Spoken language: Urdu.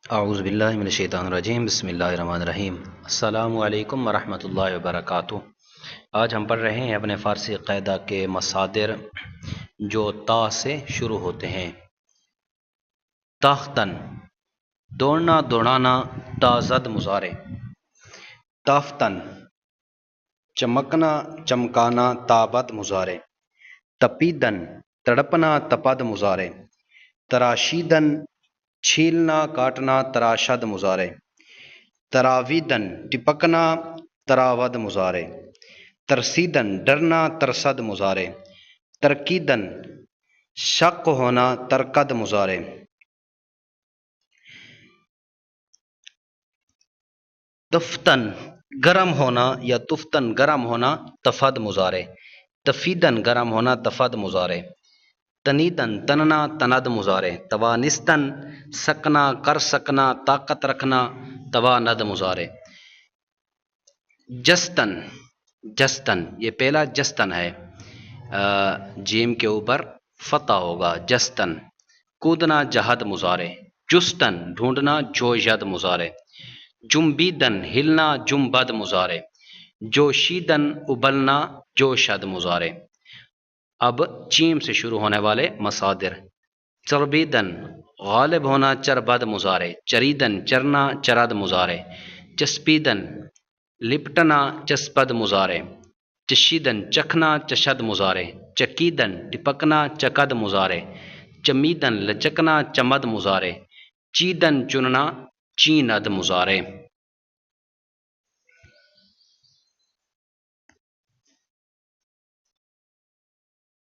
اعوذ باللہ من الشیطان الرجیم، بسم اللہ الرحمن الرحیم۔ السلام علیکم ورحمۃ اللہ وبرکاتہ۔ آج ہم پڑھ رہے ہیں اپنے فارسی قاعدہ کے مصادر جو تا سے شروع ہوتے ہیں۔ تاختن، دوڑنا دوڑانا، تازد مضارع۔ تافتن، چمکنا چمکانا، تابد مضارع۔ تپیدن، تڑپنا، تپد مضارع۔ تراشیدن، چھیلنا کاٹنا، تراشد مضارع۔ تراویدن، ٹپکنا، تراود مضارع۔ ترسیدن، ڈرنا، ترسد مضارع۔ ترکیدن، شق ہونا، ترکد مضارع۔ تفتن، گرم ہونا یا تفتن گرم ہونا، تفد مضارع۔ تفیدن، گرم ہونا، تفد مضارع۔ تنیدن، تننا، تند مضارع۔ توانستن، سکنا، کر سکنا، طاقت رکھنا، تواند مضارع۔ جستن، جستن یہ پہلا جستن ہے، جیم کے اوپر فتح ہوگا، جستن۔ کودنا، جہد مضارع۔ جستن، ڈھونڈنا، جوشد مضارع۔ جنبیدن، ہلنا، جنبد مضارع۔ جوشیدن، ابلنا، جوشد مضارع۔ اب چیم سے شروع ہونے والے مصادر۔ چربیدن، غالب ہونا، چربد مضارع۔ چریدن، چرنا، چرد مضارع۔ چسپیدن، لپٹنا، چسپد مضارع۔ چشیدن، چکھنا، چشد مضارع۔ چکیدن، ٹپکنا، چکد مضارع۔ چمیدن، لچکنا، چمد مضارع۔ چیدن، چننا، چیند مضارع۔